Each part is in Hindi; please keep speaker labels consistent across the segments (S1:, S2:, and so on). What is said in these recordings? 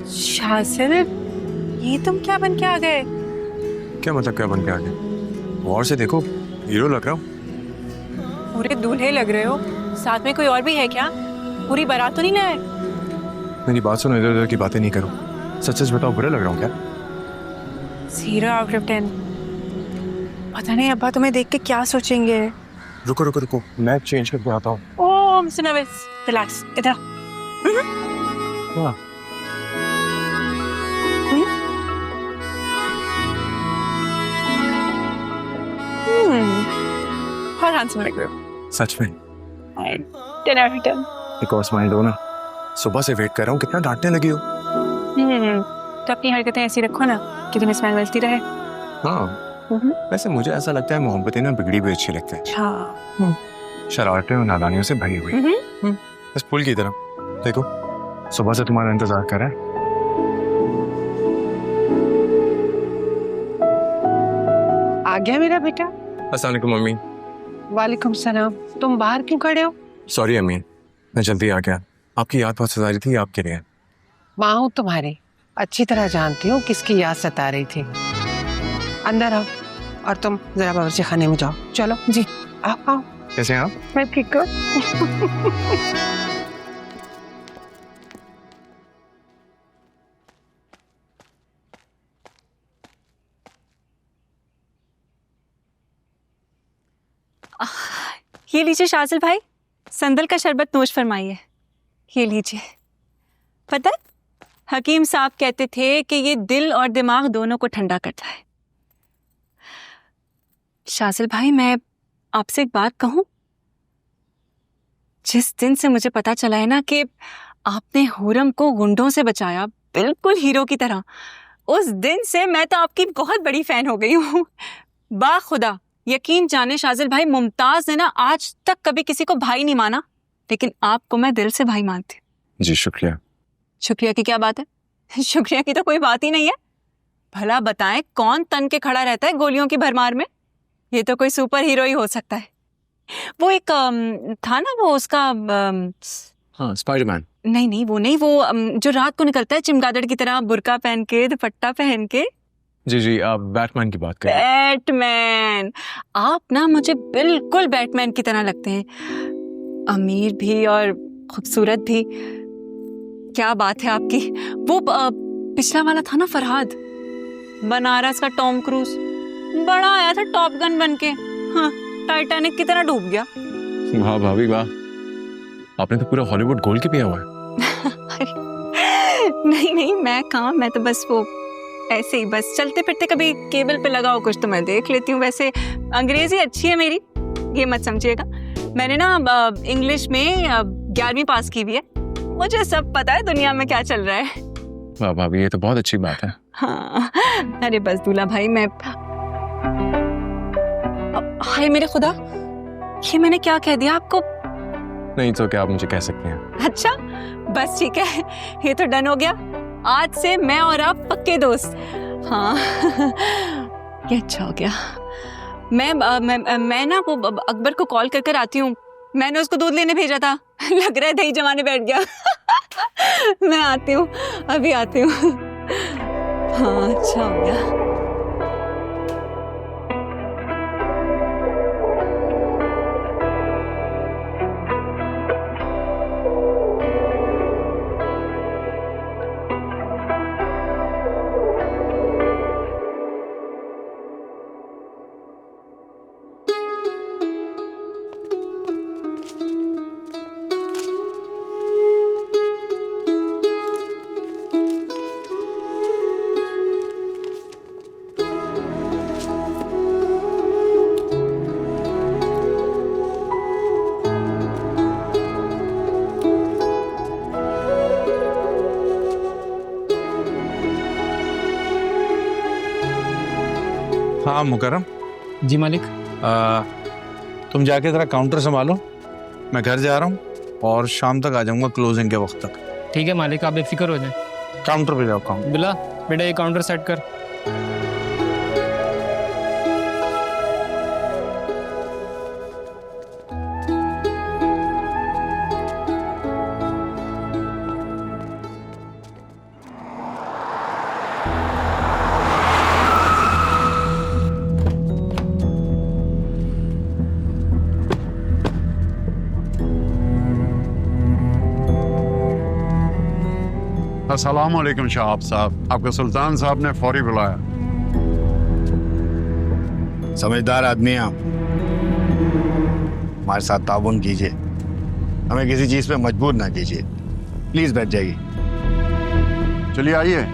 S1: शासिल, ये तुम क्या बन के आ गए?
S2: क्या मतलब क्या बन के आ गए? और से देखो, हीरो लग रहा हूँ।
S1: पूरे दूल्हे लग रहे हो। साथ में कोई और भी है क्या? पूरी बारात तो नहीं ना है?
S2: मेरी बात सुनो, इधर उधर की बातें नहीं करो। सच सच बताओ, बुरा लग रहा हूँ क्या?
S1: 0 out of 10। पता नहीं अब्बा तुम्हें देख के क्या सोचेंगे।
S2: रुको रुको रुको, मैं चेंज करके आता हूँ।
S1: ओह मिस्टर नर्वस, रिलैक्स, इधर।
S2: हाँ।
S1: बहुत हैंडसम लग रहे हो।
S2: सच में?
S1: 10 out of 10।
S2: एक और स्माइल दो ना। सुबह से वेट कर रहा हूँ, कितना डांटने लगी हो।
S1: तो अपनी हरकतें ऐसी रखो ना कि तुम्हें स्माइल मिलती रहे।
S2: हाँ, वैसे मुझे ऐसा लगता है मोहब्बतें ना बिगड़ी भी अच्छी लगती है।
S1: हाँ।
S2: शरारतें और नादानियों से भरी हुई। बस फूल की तरह। देखो, सुबह से तुम्हारा इंतजार कर रहा है।
S3: आ गया मेरा बेटा।
S2: अस्सलाम वालेकुम मम्मी।
S3: वालेकुम सलाम। तुम बाहर क्यों खड़े हो?
S2: सॉरी अम्मी, मैं जल्दी आ गया। आपकी याद बहुत सता रही थी, आपके लिए।
S3: माँ हूँ तुम्हारी, अच्छी तरह जानती हूँ किसकी याद सता रही थी। अंदर आओ और तुम जरा बावर्ची खाने में जाओ। चलो जी, आओ आओ।
S2: कैसे हैं आप?
S3: मैं ठीक हूँ।
S1: ये लीजिए शाजिल भाई, संदल का शरबत नोश फरमाइए। ये लीजिए। पता है, हकीम साहब कहते थे कि ये दिल और दिमाग दोनों को ठंडा करता है। शाजिल भाई, मैं आपसे एक बात कहूं? जिस दिन से मुझे पता चला है ना कि आपने हुरम को गुंडों से बचाया, बिल्कुल हीरो की तरह, उस दिन से मैं तो आपकी बहुत बड़ी फैन हो गई हूँ। बाखुदा यकीन जाने शाजिल भाई, मुमताज ने ना आज तक कभी किसी को भाई नहीं माना, लेकिन आपको मैं दिल से भाई मानती हूँ।
S2: जी शुक्रिया।
S1: शुक्रिया की क्या बात है? शुक्रिया की तो कोई बात ही नहीं है। भला बताएं, कौन तन के खड़ा रहता है गोलियों की भरमार में? ये तो कोई सुपर हीरो ही हो सकता है। वो एक था ना, वो उसका
S2: हाँ, स्पाइडरमैन।
S1: नहीं, वो नहीं, वो जो रात को निकलता है चिमगादड़ की तरह, बुर्का पहन के, दुपट्टा पहन के।
S2: जी, आप बैटमैन की बात करें।
S1: बैटमैन। आप ना मुझे बिल्कुल बैटमैन की तरह लगते हैं, अमीर भी और खूबसूरत भी। क्या बात है आपकी। वो पिछला वाला था ना फरहाद, बनारस का टॉम क्रूज, बड़ा आया था टॉप गन बन के, हाँ, टाइटैनिक की तरह डूब गया।
S2: वाह भाभी वाह, आपने तो पूरा हॉलीवुड गोल्ड के पिया हुआ है।
S1: नहीं, मैं कहाँ, मैं तो बस वो ऐसे ही, बस चलते फिरते कभी केबल पे लगा हो कुछ तो मैं देख लेती हूँ। वैसे अंग्रेजी अच्छी है मेरी, ये मत समझिएगा। मैंने ना इंग्लिश में 11वीं पास की हुई है, मुझे सब पता है दुनिया में क्या चल रहा है।
S2: वाह भाभी, ये तो बहुत अच्छी बात है।
S1: हाँ, अरे बस दूल्हा भाई, मैं हाय मेरे खुदा, ये मैंने क्या कह दिया आपको?
S2: नहीं तो क्या आप मुझे कह सकते हैं।
S1: अच्छा बस ठीक है, ये तो डन हो गया। आज से मैं और आप पक्के दोस्त। हाँ ये अच्छा हो गया। मैं ना वो अकबर को कॉल कर आती हूँ। मैंने उसको दूध लेने भेजा था, लग रहा है दही जमाने बैठ गया। मैं आती हूँ, अभी आती हूँ। हाँ अच्छा हो गया।
S4: हाँ मुकर्रम।
S5: जी मालिक।
S4: तुम जाके जरा काउंटर संभालो, मैं घर जा रहा हूँ और शाम तक आ जाऊंगा क्लोजिंग के वक्त तक।
S5: ठीक है मालिक, आप बेफिक्र हो जाए।
S4: काउंटर पे जाओ। काउंटर
S5: बिला बेटा, ये काउंटर सेट कर।
S6: अस्सलाम वालेकुम शहाब साहब, आपको सुल्तान साहब ने फौरी बुलाया।
S7: समझदार आदमी हैं आप, हमारे साथ ताउन कीजिए, हमें किसी चीज पे मजबूर ना कीजिए। प्लीज बैठ जाइए।
S6: चलिए आइए।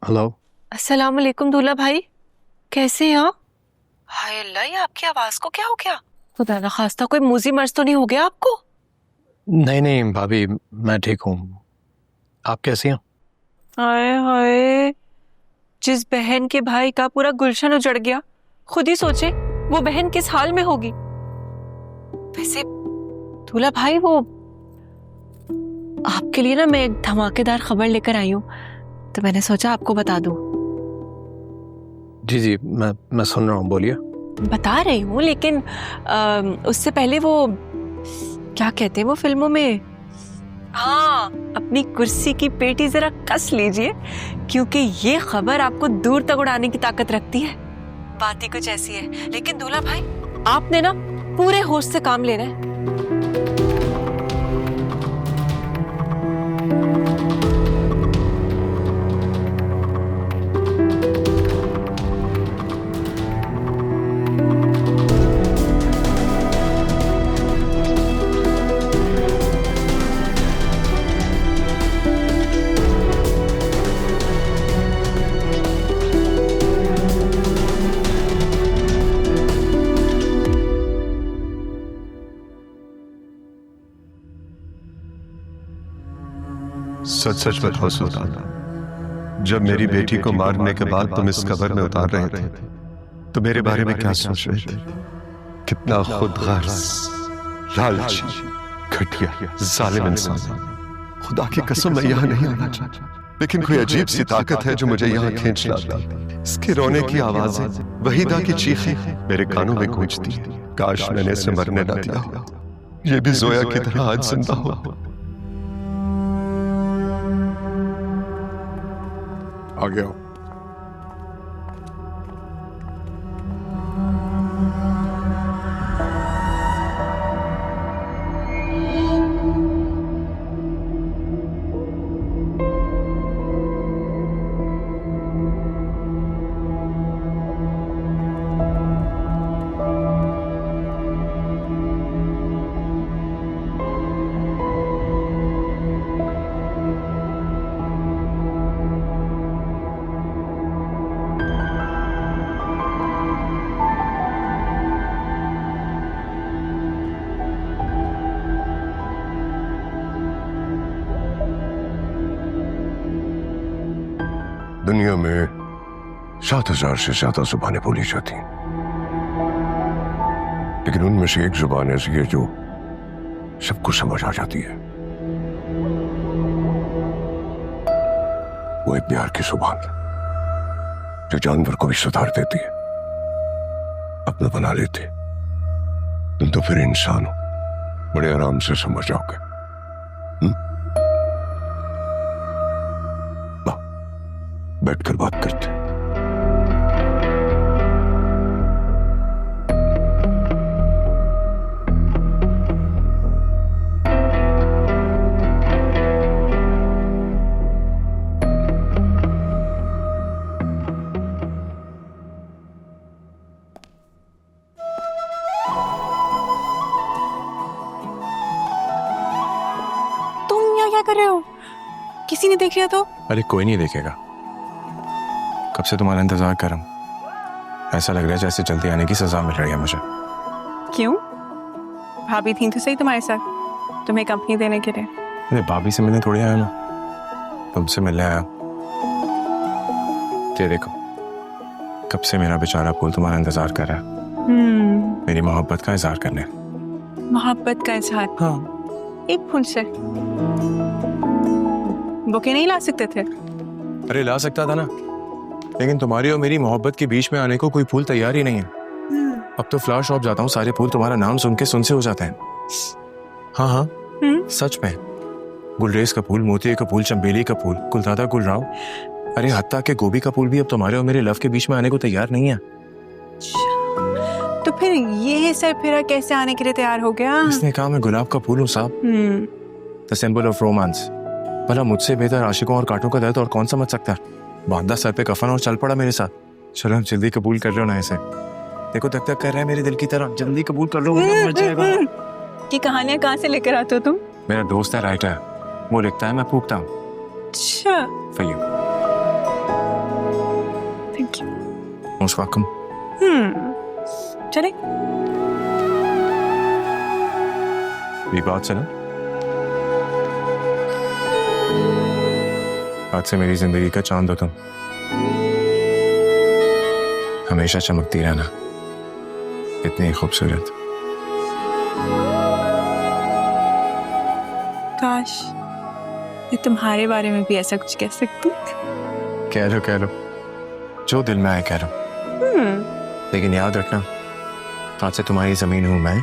S2: हेलो।
S8: अस्सलाम वालेकुम दूल्हा भाई, कैसे हैं आप? हाय अल्लाह, ये आपकी आवाज को क्या हो गया? खुदा ना खास्ता कोई मूजी मर्ज तो नहीं हो गया आपको?
S9: नहीं नहीं भाभी, मैं ठीक हूँ। आप कैसी हैं?
S8: हाय हाय, जिस बहन के भाई का पूरा गुलशन उजड़ गया, खुद ही सोचे वो बहन किस हाल में होगी। वैसे दूल्हा भाई, वो आपके लिए ना मैं एक धमाकेदार खबर लेकर आई हूँ, तो मैंने सोचा आपको बता दूं।
S9: जी जी, मैं सुन रहा हूँ, बोलिए।
S8: बता रही हूँ, लेकिन उससे पहले वो क्या कहते हैं वो फिल्मों में, हाँ, अपनी कुर्सी की पेटी जरा कस लीजिए, क्योंकि ये खबर आपको दूर तक उड़ाने की ताकत रखती है। बात ही कुछ ऐसी है। लेकिन दूल्हा भाई, आपने ना पूरे होश से काम लेना है।
S10: सच सच बताओ सुल्तान, जब मेरी बेटी को मारने के बाद तुम इस कब्र में उतार रहे थे तो मेरे बारे में क्या सोच रहे थे? कितना खुदगर्ज, लालची, घटिया, जालिम इंसान। खुदा की कसम मैं यहाँ नहीं आना चाहता, लेकिन कोई अजीब सी ताकत है जो मुझे यहाँ खींच लाती। इसके रोने की आवाजें, वहीदा की चीखें मेरे कानों में गूंजती है। काश मैंने इसे मरने न दिया हो, ये भी जोया की तरह आज जिंदा हुआ।
S6: आ गया।
S10: दुनिया में 7,000 से ज्यादा जुबानें बोली जाती हैं, लेकिन उनमें से एक जुबान ऐसी है जो सबको समझ आ जाती है। वो है प्यार की जुबान, जो जानवर को भी सुधार देती है, अपना बना लेती है। तुम तो फिर इंसान हो, बड़े आराम से समझ जाओगे। बैठकर बात करते हैं।
S1: तुम यहाँ क्या कर रहे हो? किसी ने देख लिया तो?
S2: अरे कोई नहीं देखेगा, कब से तुम्हारा इंतजार कर रहा हूँ। ऐसा लग रहा है जैसे जल्दी आने की सजा मिल रही है मुझे।
S1: क्यों? भाभी थी तो सही तुम्हारे साथ, तुम्हें कंपनी देने के लिए।
S2: अरे भाभी से मिलने थोड़ी आया ना, तुमसे मिलने आया। ये देखो, कब से मेरा बेचारा फूल तुम्हारा इंतजार कर रहा है मेरी मोहब्बत का इजहार करने।
S1: मोहब्बत का इजहार।
S2: हाँ।
S1: एक फूल से बुके नहीं ला सकते थे?
S2: अरे ला सकता था ना, लेकिन तुम्हारी और मेरी मोहब्बत के बीच में आने को कोई फूल तैयार ही नहीं है। अब तो फ्लावर शॉप जाता हूँ, सारे फूल तुम्हारा नाम सुन के सुन से हो जाते हैं। हाँ हाँ सच में, गुलरेज का फूल, मोती का फूल, चंबेली का फूल, गुलदादा गुलराव, अरे हत्ता के गोभी का फूल भी अब तुम्हारे और मेरे लव के बीच में आने को तैयार नहीं है।
S1: तो फिर ये सर फिरा कैसे आने के लिए तैयार हो गया?
S2: इसने कहा मैं गुलाब का फूल हूँ साहब, द सिंबल ऑफ रोमांस। भला मुझसे बेहतर आशिकों और कांटों का दर्द और कौन समझ सकता है? बांधा सर पे कफन और चल पड़ा मेरे साथ। चलो जल्दी कबूल कर लो ना इसे, देखो तक तक कर रहा है मेरे दिल की तरह, जल्दी कबूल कर लो वरना मर जाएगा।
S1: ये कहानियां कहाँ से लेकर आते हो तुम?
S2: मेरा दोस्त है राइटर, वो लिखता है मैं फूकता हूँ।
S1: अच्छा,
S2: For you.
S1: Thank you.
S2: Most welcome.
S1: चले।
S2: ये बात सुनो, आज से मेरी जिंदगी का चांद हो तुम, हमेशा चमकती रहना, इतनी खूबसूरत।
S1: काश मैं तुम्हारे बारे में भी ऐसा कुछ कह सकती।
S2: कह लो, जो दिल में आए कह लो, लेकिन याद रखना आज से तुम्हारी जमीन हूं मैं,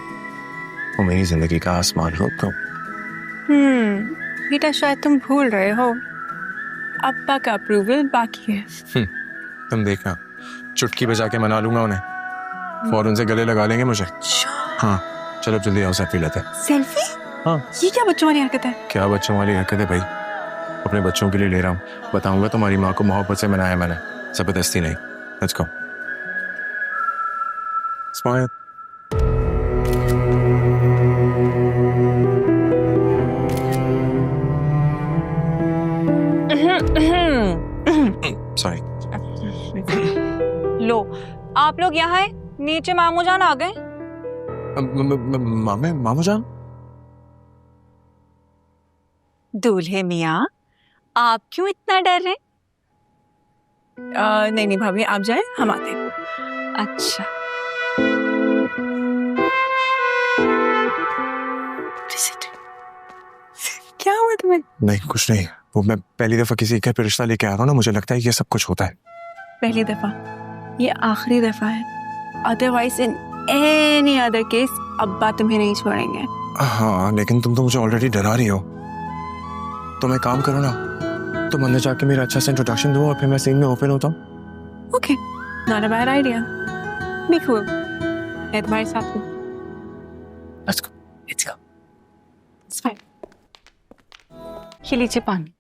S2: वो मेरी जिंदगी का आसमान हो तुम।
S1: बेटा शायद तुम भूल रहे हो, अब्बा का अप्रूवल बाकी है।
S2: तुम देखना, चुटकी बजा के मना लूंगा उन्हें, फौरन से गले लगा लेंगे मुझे। हाँ चलो जल्दी आओ, सेल्फी लेते हैं।
S1: सेल्फी?
S2: हाँ।
S1: ये क्या बच्चों वाली हरकत है?
S2: क्या बच्चों वाली हरकत है भाई, अपने बच्चों के लिए ले रहा हूँ, बताऊंगा तुम्हारी माँ को मोहब्बत से मनाया मैंने, जबरदस्ती नहीं। Let's go. स्माइल। सॉरी।
S1: लो आप लोग यहाँ हैं, नीचे मामू जान आ गए।
S2: मामू जान?
S1: दूल्हे मियाँ आप क्यों इतना डर रहे? नहीं भाभी आप जाए, हम आते हैं। अच्छा क्या हुआ तुम्हें?
S2: नहीं कुछ नहीं, वो मैं पहली दफा किसी घर पे रिश्ता लेके आ रहा हूँ ना, मुझे लगता है ये सब कुछ होता है।
S1: पहली दफा? ये आखिरी दफा है, otherwise in any other case अब्बा तुम्हें नहीं छोड़ेंगे।
S2: हाँ लेकिन तुम तो मुझे ऑलरेडी डरा रही हो, तुम एक काम करो ना, तुम अंदर जाके मेरा अच्छा सा इंट्रोडक्शन दो और फिर मैं सीन में ओपन होता हूँ।
S1: Okay, not a bad idea. Be cool, मैं तुम्हारे साथ हूँ।
S2: Let's go.
S1: It's fine. ये लीजिए पानी।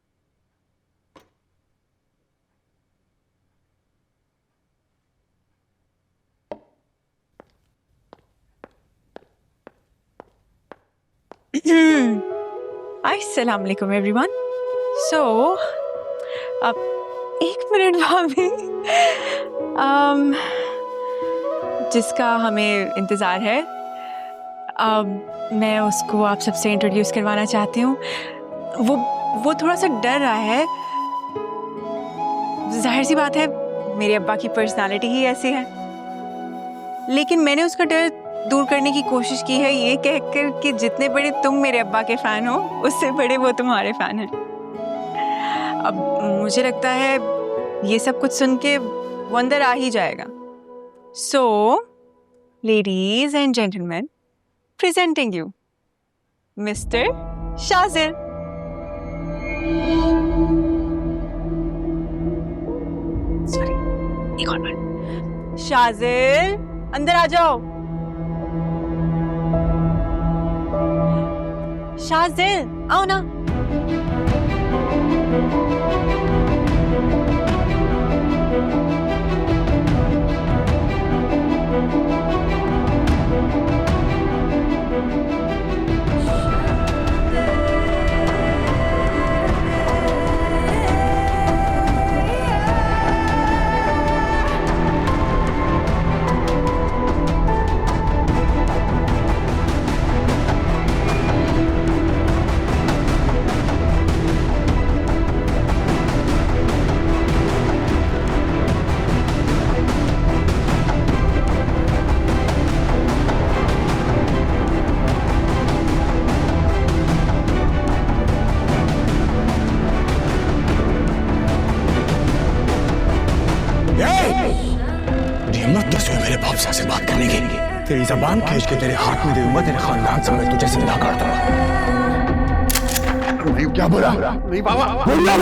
S1: अस्सलाम वालेकुम एवरीवन। सो अब एक मिनट भाभी, जिसका हमें इंतज़ार है, मैं उसको आप सबसे इंट्रोड्यूस करवाना चाहती हूँ। वो थोड़ा सा डर रहा है, जाहिर सी बात है मेरे अब्बा की पर्सनालिटी ही ऐसी है, लेकिन मैंने उसका डर दूर करने की कोशिश की है ये कहकर कि जितने बड़े तुम मेरे अब्बा के फ़ैन हो, उससे बड़े वो तुम्हारे फ़ैन हैं। अब मुझे लगता है ये सब कुछ सुन के वो अंदर आ ही जाएगा। So ladies and gentleman, presenting you mister Shajil. Sorry, एक और बार। शाजिल अंदर आ जाओ। शाजिल आओ ना।
S2: साहस हुई मेरे बाप से बात करने की। तेरी जबान खींच के तेरे हाथ में दे दूंगा, तेरे खानदान से मैं तुझे जिंदा कर दूंगा। क्या बोला? नहीं बाबा, बोला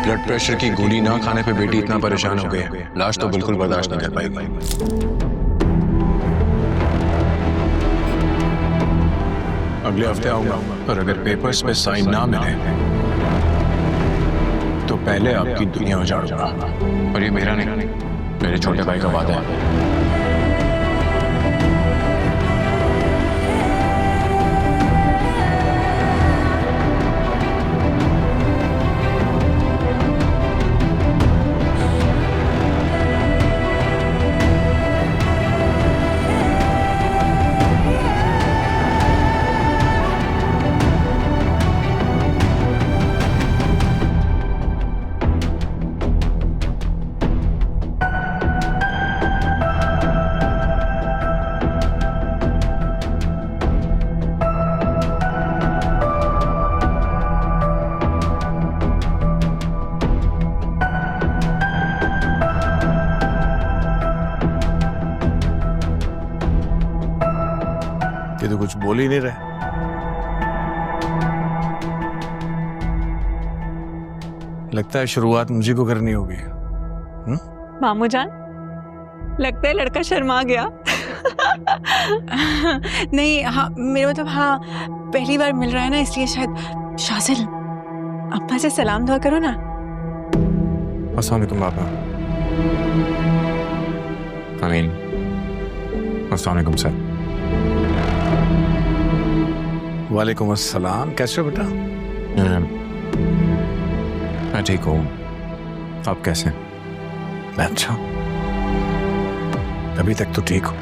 S2: ब्लड प्रेशर की गोली ना खाने पे बेटी इतना परेशान हो गई, लाश तो बिल्कुल बर्दाश्त नहीं कर पाएगी। अगले हफ्ते आऊंगा, और अगर पेपर्स पे साइन ना मिले तो पहले आपकी दुनिया उजाड़ूंगा। और ये मेरा नहीं, मेरे छोटे भाई का वादा है।
S4: ये तो कुछ बोल ही नहीं रहे। लगता है शुरुआत मुझे को करनी होगी।
S8: मामू जान, लगता है लड़का शर्मा गया। नहीं, हाँ मेरा मतलब, हाँ पहली बार मिल रहा है ना, इसलिए शायद। शाजिल, अम्मा से सलाम दुआ करो ना।
S2: अस्सलाम वालेकुम पापा। अमीन। अस्सलाम वालेकुम सर।
S4: वालेकुम अस्सलाम। कैसे हो बेटा?
S2: मैं ठीक हूँ, आप कैसे?
S4: मैं अच्छा, अभी तक तो ठीक हूँ।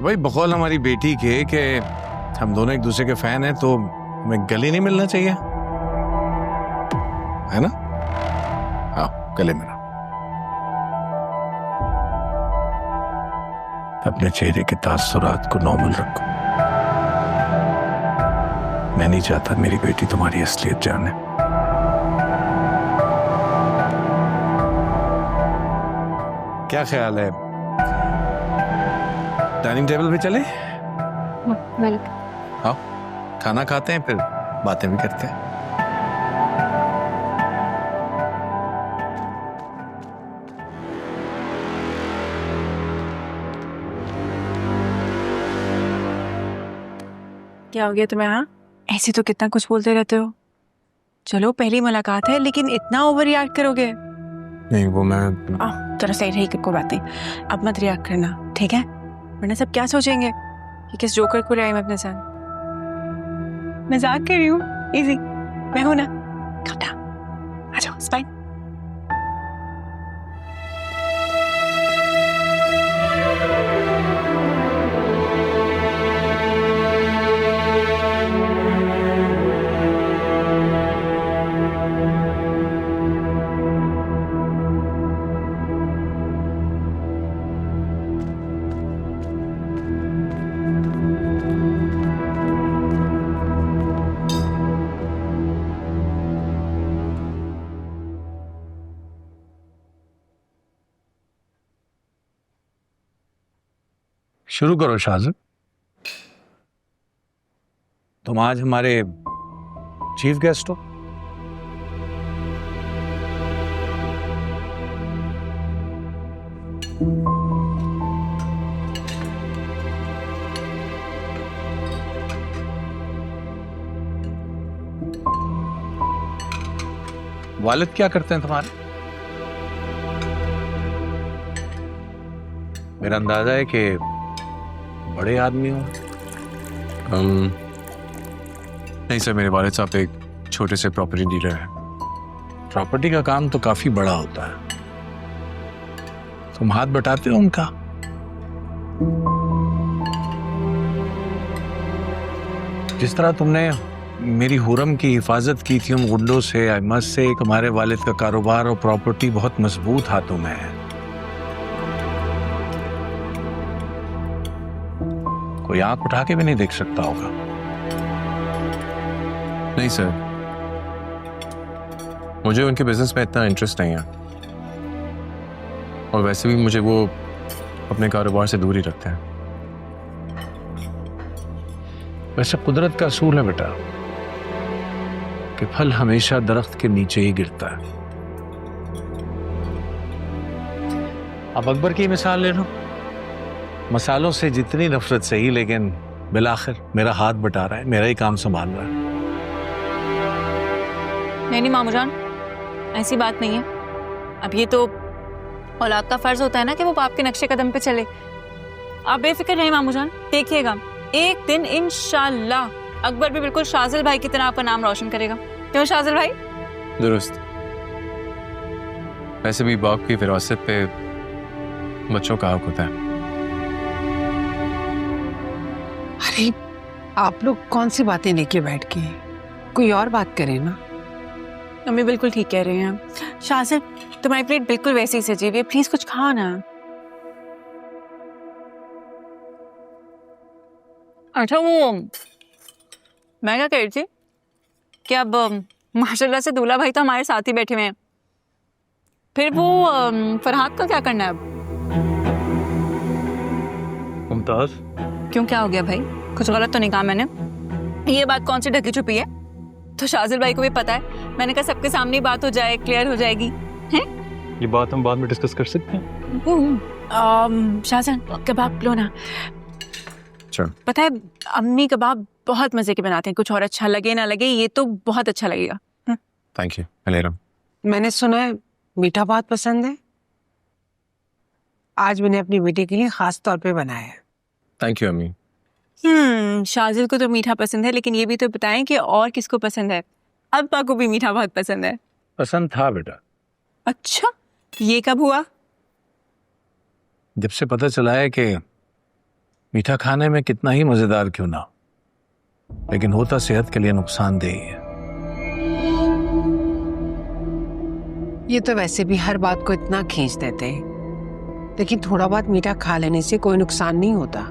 S4: भाई बकौल हमारी बेटी के कि हम दोनों एक दूसरे के फैन हैं, तो हमें गले नहीं मिलना चाहिए, है ना? हाँ, गले मिला। अपने चेहरे के तासुरात को नॉर्मल रखो। मैं नहीं चाहता मेरी बेटी तुम्हारी असलियत जाने। क्या ख्याल है, डाइनिंग टेबल पे चले? आओ, खाना खाते हैं, फिर बातें भी करते हैं।
S8: क्या हो गया तुम्हें? हाँ, ऐसे तो कितना कुछ बोलते रहते हो। चलो पहली मुलाकात है, लेकिन इतना ओवर रिएक्ट करोगे?
S2: नहीं वो मैं
S8: चलो सही रही, कोई बात नहीं, अब मत रिएक्ट करना, ठीक है? वरना सब क्या सोचेंगे कि किस जोकर को ले आई मैं अपने साथ। मजाक कर रही हूँ, इजी, मैं हूं ना। आ जाओ, स्पाइन।
S4: शुरू करो शाजिद। तुम आज हमारे चीफ गेस्ट हो। वालिद क्या करते हैं तुम्हारे? मेरा अंदाजा है कि बड़े आदमी हो।
S2: नहीं सर, मेरे वालिद साहब एक छोटे से प्रॉपर्टी डीलर है।
S4: प्रॉपर्टी का काम तो काफी बड़ा होता है, तुम हाथ बटाते हो उनका? जिस तरह तुमने मेरी हुरम की हिफाजत की थी उन गुंडों से, अहमद से, तुम्हारे वालिद का कारोबार और प्रॉपर्टी बहुत मजबूत हाथों में है। कोई आंख उठा के भी नहीं देख सकता होगा।
S2: नहीं सर, मुझे उनके बिजनेस में इतना इंटरेस्ट नहीं है, और वैसे भी मुझे वो अपने कारोबार से दूर ही रखते हैं।
S4: वैसे कुदरत का असूल है बेटा कि फल हमेशा दरख्त के नीचे ही गिरता है। अब अकबर की मिसाल ले लो, मसालों से जितनी नफरत सही, लेकिन बिलाखिर मेरा हाथ बटा रहा है, मेरा ही काम संभाल रहा है।
S1: नहीं मामू जान, ऐसी बात नहीं है। अब ये तो औलाद का फर्ज होता है ना कि वो बाप के नक्शे कदम पे चले। आप बेफिक्र रहे मामू जान, देखिएगा एक दिन इंशाल्लाह अकबर भी बिल्कुल शाजिल भाई की तरह आपका नाम रोशन करेगा। क्यों शाजिल भाई?
S2: दुरुस्त। वैसे भी बाप की विरासत पे बच्चों का हक होता है।
S3: अरे आप लोग कौन सी बातें लेके बैठ के, कोई और बात करें ना।
S1: मम्मी बिल्कुल ठीक कह रहे हैं। शाजिल तुम्हारी प्लेट बिल्कुल वैसी सजी हुई है, प्लीज कुछ खाओ ना। अच्छा वो मैं क्या कह रही थी कि अब माशाल्लाह से दूल्हा भाई तो हमारे साथ ही बैठे हुए हैं, फिर वो फरहाद का क्या करना है अब?
S4: मुमताज,
S1: क्यों क्या हो गया भाई? कुछ गलत तो नहीं कहा मैंने? ये बात कौन सी ढकी छुपी है? तो शाजिल भाई को भी पता है, मैंने कहा सबके सामने बात हो जाए, क्लियर हो जाएगी। हैं?
S9: ये बात हम बाद में डिस्कस कर सकते हैं।
S1: शाहजहान कबाब लो ना।
S2: चल।
S1: पता है अम्मी कबाब बहुत मजे के बनाते हैं, कुछ और अच्छा लगे ना लगे ये तो बहुत अच्छा लगेगा।
S2: थैंक यू, मैं ले रहा हूँ।
S3: मैंने सुना है मीठा बहुत पसंद है, आज मैंने अपनी बेटी के लिए खास तौर पे बनाया है।
S2: थैंक यू अम्मी।
S1: शाजिल को तो मीठा पसंद है, लेकिन ये भी तो बताएं कि और किसको पसंद है? अब्बा को भी मीठा बहुत पसंद है।
S4: पसंद था बेटा।
S1: अच्छा, ये कब हुआ?
S4: जब से पता चला है कि मीठा खाने में कितना ही मजेदार क्यों ना, लेकिन होता सेहत के लिए नुकसानदेह है।
S3: ये तो वैसे भी हर बात को इतना खींच देते हैं, लेकिन थोड़ा बहुत मीठा खा लेने से कोई नुकसान नहीं होता।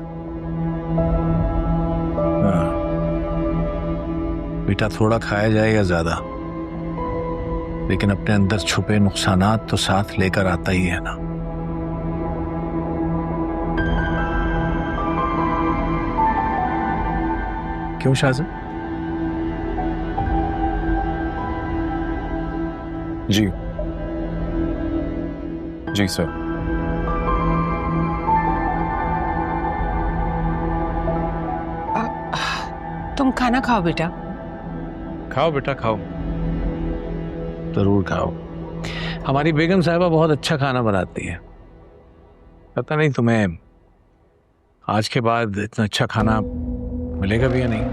S4: मीठा थोड़ा खाया जाए या ज्यादा, लेकिन अपने अंदर छुपे नुकसानात तो साथ लेकर आता ही है ना। क्यों शाहजहां?
S2: जी जी सर।
S3: तुम खाना खाओ बेटा।
S4: खाओ बेटा खाओ, जरूर खाओ। हमारी बेगम साहिबा बहुत अच्छा खाना बनाती है। पता नहीं तुम्हें आज के बाद इतना अच्छा खाना मिलेगा भी या नहीं।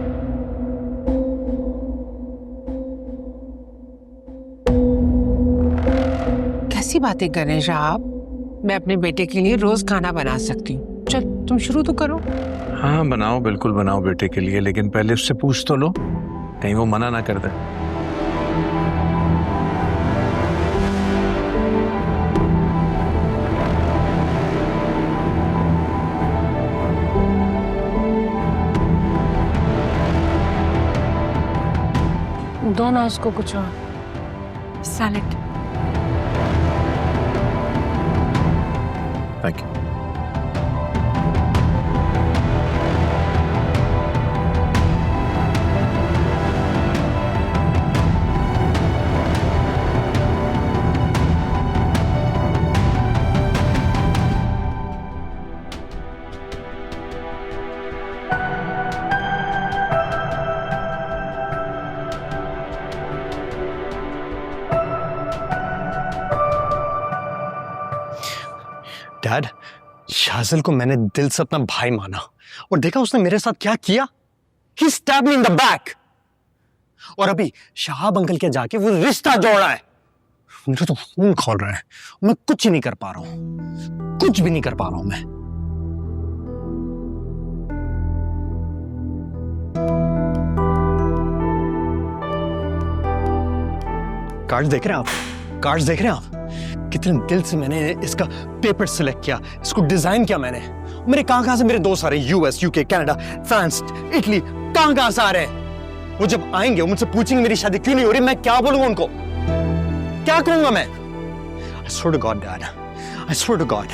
S3: कैसी बातें कर रहे हैं साहब? मैं अपने बेटे के लिए रोज खाना बना सकती हूँ। चल तुम शुरू तो करो।
S4: हाँ बनाओ, बिल्कुल बनाओ बेटे के लिए, लेकिन पहले उससे पूछ तो लो, कहीं वो मना ना कर दे।
S3: दो ना उसको कुछ और।
S1: Salad.
S2: Thank you.
S9: Dad, Shajil को मैंने दिल से अपना भाई माना, और देखा उसने मेरे साथ क्या किया। He stabbed me in the back। और अभी शहाब अंकल के जाके वो रिश्ता जोड़ा है। मुझे तो खून खोल रहा है, मैं कुछ ही नहीं कर पा रहा हूं, कुछ भी नहीं कर पा रहा हूं मैं। कार्ड्स देख रहे हैं आप? कार्ड्स देख रहे हैं आप? कितने दिल से मैंने इसका पेपर सिलेक्ट किया, इसको डिजाइन किया मैंने। मेरे कहां से मेरे दोस्त आ रहे हैं, US, UK, Canada, France, Italy, कहां से आ रहे हैं। वो जब आएंगे वो मुझसे पूछेंगे मेरी शादी क्यों नहीं हो रही, मैं क्या बोलूंगा उनको, क्या कहूंगा मैं? I swear to God, Dad, I swear to God,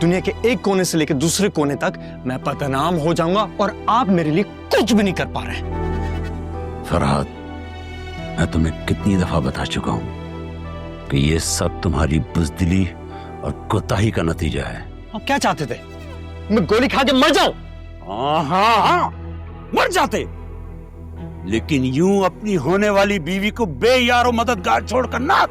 S9: दुनिया के एक कोने से लेकर दूसरे कोने तक मैं बदनाम हो जाऊंगा और आप मेरे लिए कुछ भी नहीं कर पा रहे।
S11: फरहाद, मैं तुम्हें कितनी दफा बता चुका हूं कि ये सब तुम्हारी बुज़दिली और कोताही का नतीजा है।
S9: आप क्या चाहते थे, मैं गोली खा के मर जाऊं?
S11: हाँ, मर जाते, लेकिन यूं अपनी होने वाली बीवी को बेयारो मददगार छोड़कर ना।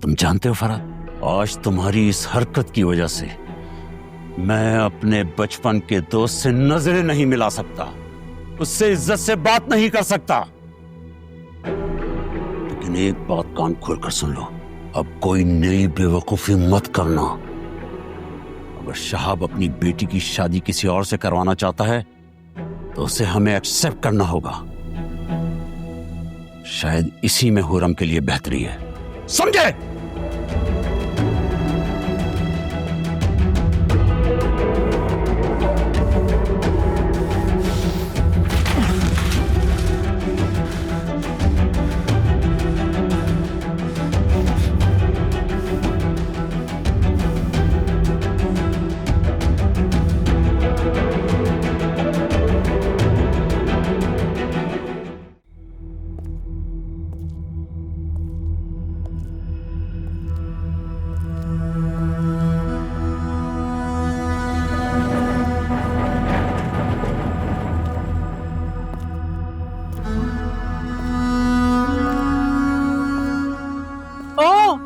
S11: तुम जानते हो फरहाद, आज तुम्हारी इस हरकत की वजह से मैं अपने बचपन के दोस्त से नजरें नहीं मिला सकता, उससे इज्जत से बात नहीं कर सकता। लेकिन एक बात कान खोलकर सुन लो, अब कोई नई बेवकूफी मत करना। अगर शहाब अपनी बेटी की शादी किसी और से करवाना चाहता है तो उसे हमें एक्सेप्ट करना होगा। शायद इसी में हुरम के लिए बेहतरी है, समझे?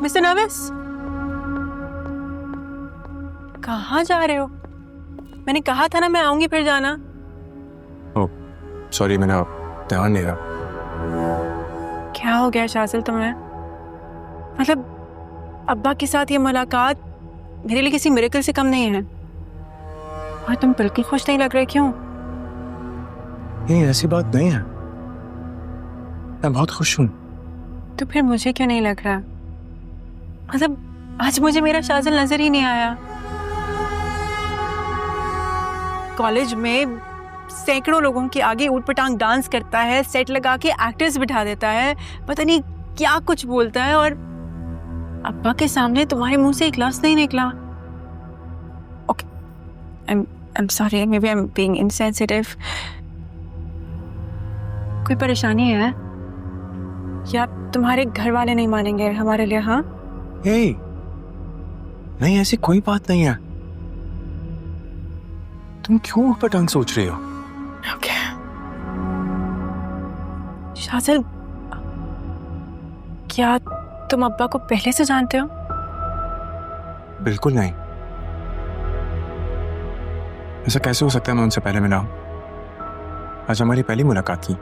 S8: मिस्टर नर्वस, कहाँ जा रहे हो? मैंने कहा था ना मैं आऊंगी फिर जाना।
S2: ओह सॉरी, मैंने ध्यान नहीं रहा।
S8: क्या हो गया शाजिल तुम्हें? मतलब अब्बा के साथ ये मुलाकात मेरे लिए किसी मिरेकल से कम नहीं है, और तुम बिल्कुल खुश नहीं लग रहे, क्यों?
S2: ये ऐसी बात नहीं है, मैं बहुत खुश हूँ।
S8: तो फिर मुझे क्यों नहीं लग रहा? मतलब आज मुझे मेरा शाजिल नजर ही नहीं आया। कॉलेज में सैकड़ों लोगों के आगे ऊट-पटांग डांस करता है, सेट लगा के एक्टर्स बिठा देता है, पता नहीं क्या कुछ बोलता है, और अब्बा के सामने तुम्हारे मुंह से एक लफ्ज नहीं निकला। Okay, I'm sorry, maybe I'm being insensitive. कोई परेशानी है या तुम्हारे घर वाले नहीं मानेंगे हमारे लिए? हाँ
S2: नहीं, ऐसी कोई बात नहीं है। तुम क्यों ऊट-पटांग सोच रही हो?
S8: ओके शाजिल, क्या तुम अब्बा को पहले से जानते हो?
S2: बिल्कुल नहीं। ऐसा कैसे हो सकता है मैं उनसे पहले मिला हूं? आज हमारी पहली मुलाकात थी।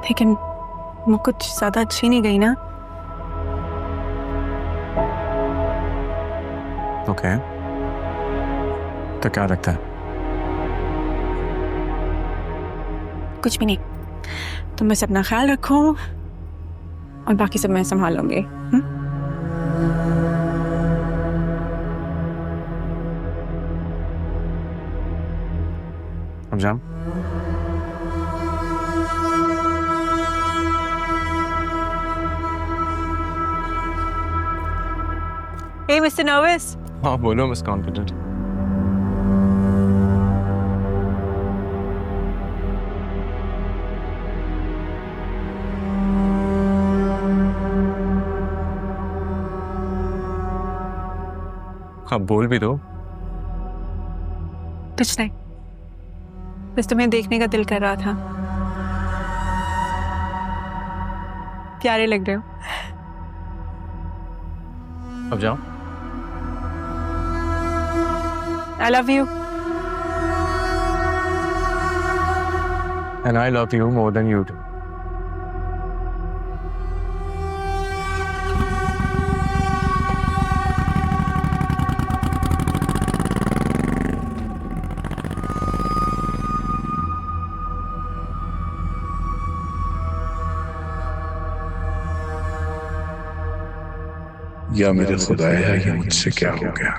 S8: लेकिन वो कुछ ज्यादा अच्छी नहीं गई ना?
S2: ओके, तो क्या लगता है?
S8: कुछ भी नहीं, तुम बस अपना ख्याल रखो और बाकी सब मैं संभाल लूंगी।
S2: अब जाओ।
S8: हे मिस्टर नर्वस।
S2: हाँ बोलो मिस कॉन्फिडेंट। अब बोल भी दो।
S8: कुछ नहीं, बस तुम्हें देखने का दिल कर रहा था। प्यारे लग रहे हो।
S2: अब जाओ।
S8: I love you.
S2: And I love you more than you do. या मेरे खुदाया ये मुझसे क्या हो गया?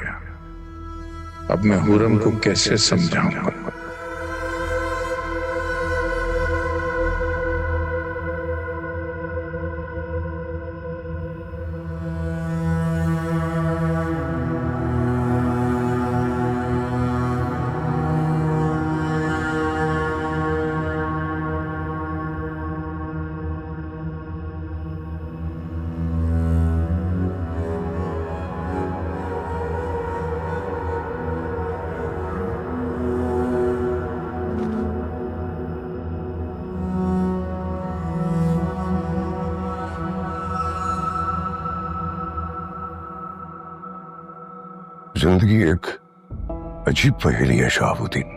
S2: अब मैं हुरम को कैसे समझाऊंगा?
S10: जिंदगी एक अजीब पहेली है शहाबुद्दीन।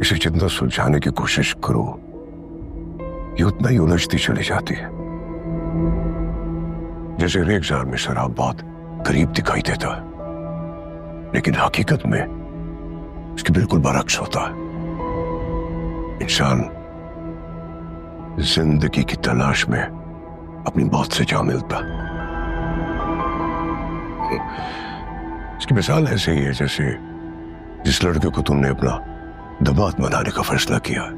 S10: इसे जितना सुलझाने की कोशिश करो ये उतना ही उलझती चली जाती है। जैसे रेक जार में शराब बहुत करीब दिखाई देता है, लेकिन हकीकत में इसके बिल्कुल बरक्स होता है। इंसान जिंदगी की तलाश में अपनी मौत से जा मिलता। इसकी मिसाल ऐसे ही है जैसे जिस लड़के को तुमने अपना दामाद बनाने का फैसला किया है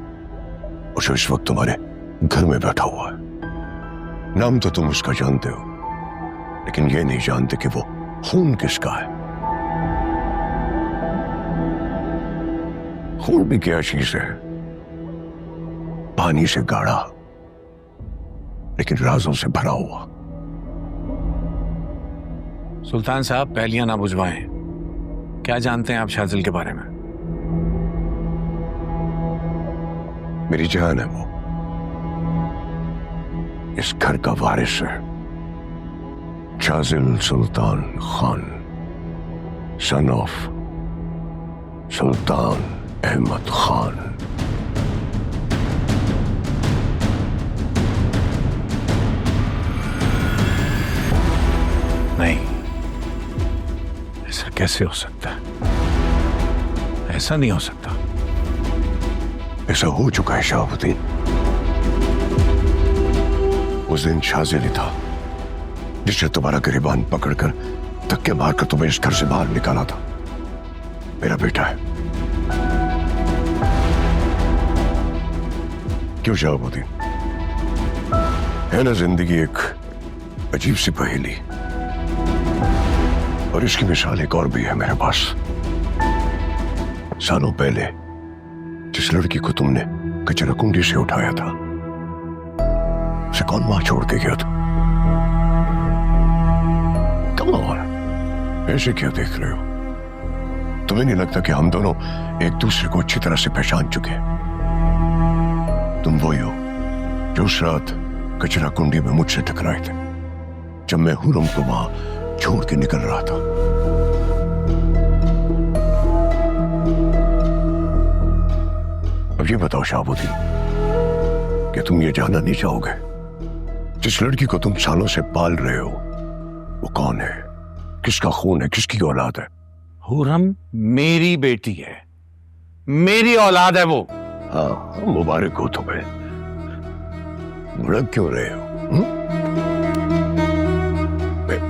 S10: और जो इस वक्त तुम्हारे घर में बैठा हुआ है। नाम तो तुम उसका जानते हो, लेकिन ये नहीं जानते कि वो खून किसका है। खून भी क्या चीज है? पानी से गाढ़ा लेकिन राजों से भरा हुआ।
S4: सुल्तान साहब, पहलियां ना बुझवाएं। क्या जानते हैं आप शाजिल के बारे में?
S10: मेरी जान है वो, इस घर का वारिस है। Shajil Sultan Khan, son of sultan Ahmad Khan.
S4: नहीं, ऐसा कैसे हो सकता है? ऐसा नहीं हो सकता।
S10: ऐसा हो चुका है शहाबुद्दीन। उस दिन शाजिल ही था जिसने तुम्हारा गिरबान पकड़कर धक्के मारकर तुम्हें इस घर से बाहर निकाला था। मेरा बेटा है। क्यों शहाबुद्दीन? है ना जिंदगी एक अजीब सी पहेली, और इसकी मिसाल एक और भी है मेरे पास। सालों पहले जिस लड़की को तुमने कचरा कुंडी से उठाया था, उसे कौन मां छोड़ के गया था? कम ऑन, ऐसे क्या देख रहे हो? तुम्हें नहीं लगता कि हम दोनों एक दूसरे को अच्छी तरह से पहचान चुके हैं? तुम वही हो जो उस रात कचरा कुंडी में मुझसे टकराए थे जब मैं हुरम को वहां छोड़ के निकल रहा था। अब ये बताओ शहाबुद्दीन, कि तुम ये जानना नहीं चाहोगे जिस लड़की को तुम सालों से पाल रहे हो वो कौन है, किसका खून है, किसकी औलाद है?
S4: हुरम मेरी बेटी है, मेरी औलाद है वो।
S10: हाँ, मुबारक हो तुम्हें। भड़क क्यों रहे हो?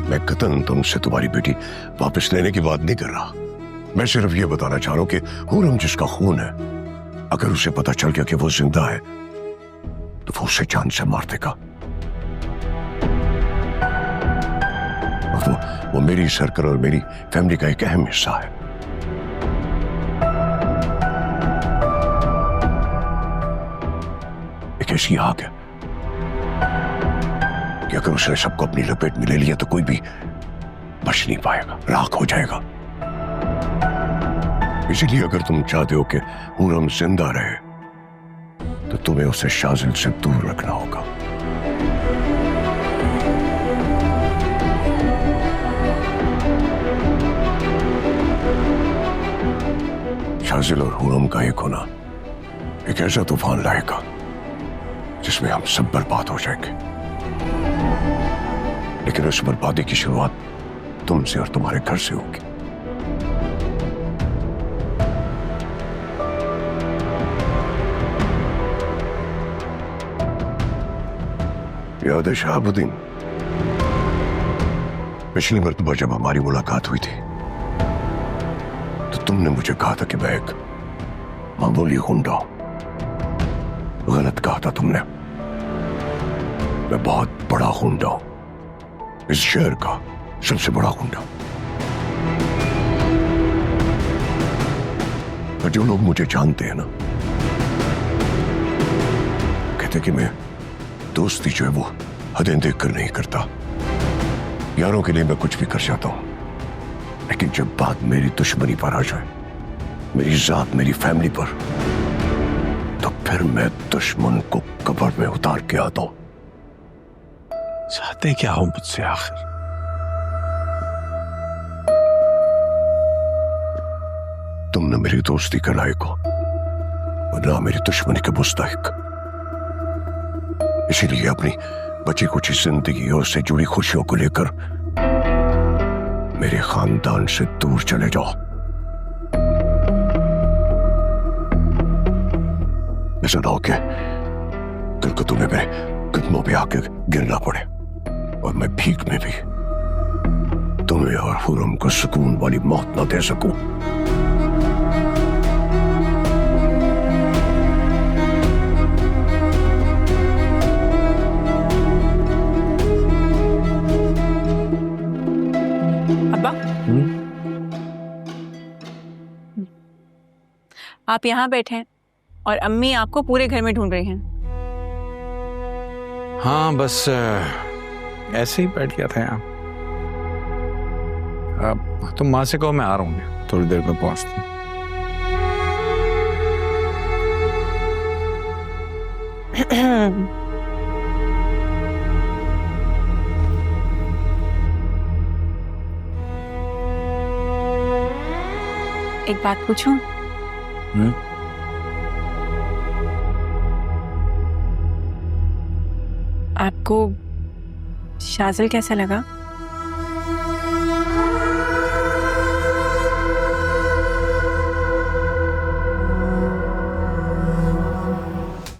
S10: मैं कतन तुमसे तुम्हारी बेटी वापस लेने की बात नहीं कर रहा। मैं सिर्फ ये बताना चाह रहा हूं कि हुरम जिसका खून है, अगर उसे पता चल गया कि वो जिंदा है तो वो उसे जान से मार देगा। और वो मेरी सर्कल और मेरी फैमिली का एक अहम हिस्सा है। एक ऐसी आग है कि अगर उसने सबको अपनी लपेट में ले लिया तो कोई भी बच नहीं पाएगा, राख हो जाएगा। इसीलिए अगर तुम चाहते हो कि हुरम जिंदा रहे तो तुम्हें उसे शाजिल से दूर रखना होगा। शाजिल और हुरम का एक होना एक ऐसा तूफान लाएगा जिसमें हम सब बर्बाद हो जाएंगे। लेकिन उस बर्बादी की शुरुआत तुमसे और तुम्हारे घर से होगी। याद है शहाबुद्दीन? पिछली मर्तबा जब हमारी मुलाकात हुई थी तो तुमने मुझे कहा था कि मैं एक मामूली गुंडा हूं। गलत कहा था तुमने। मैं बहुत बड़ा गुंडा हूं, इस शहर का सबसे बड़ा गुंडा। और जो लोग मुझे जानते हैं ना, कहते कि मैं दोस्ती जो है वो हदें देखकर नहीं करता। यारों के लिए मैं कुछ भी कर जाता हूं, लेकिन जब बात मेरी दुश्मनी पर आ जाए, मेरी जात, मेरी फैमिली पर, तो फिर मैं दुश्मन को कब्र में उतार के आता हूं।
S4: चाहते क्या हो मुझसे आखिर?
S10: तुम न मेरी दोस्ती के लायक हो और ना मेरी दुश्मनी के मुस्तहिक। इसीलिए अपनी बची कुछ जिंदगी और उससे जुड़ी खुशियों को लेकर मेरे खानदान से दूर चले जाओ। ऐसा ना हो कि कल को तुम्हें मेरे कदमों पे आके गिरना पड़े और मैं भीख में भी तुम्हें और हुरम को सुकून वाली मौत ना दे सकूं।
S8: आप यहाँ बैठे हैं और अम्मी आपको पूरे घर में ढूंढ रही हैं।
S4: हाँ, बस ऐसे ही बैठ गया था यहाँ। अब तुम माँ से कहो मैं आ रहा हूँ, थोड़ी देर में पहुँचती हूँ।
S8: एक बात पूछूं? आपको शाज़िल कैसा लगा?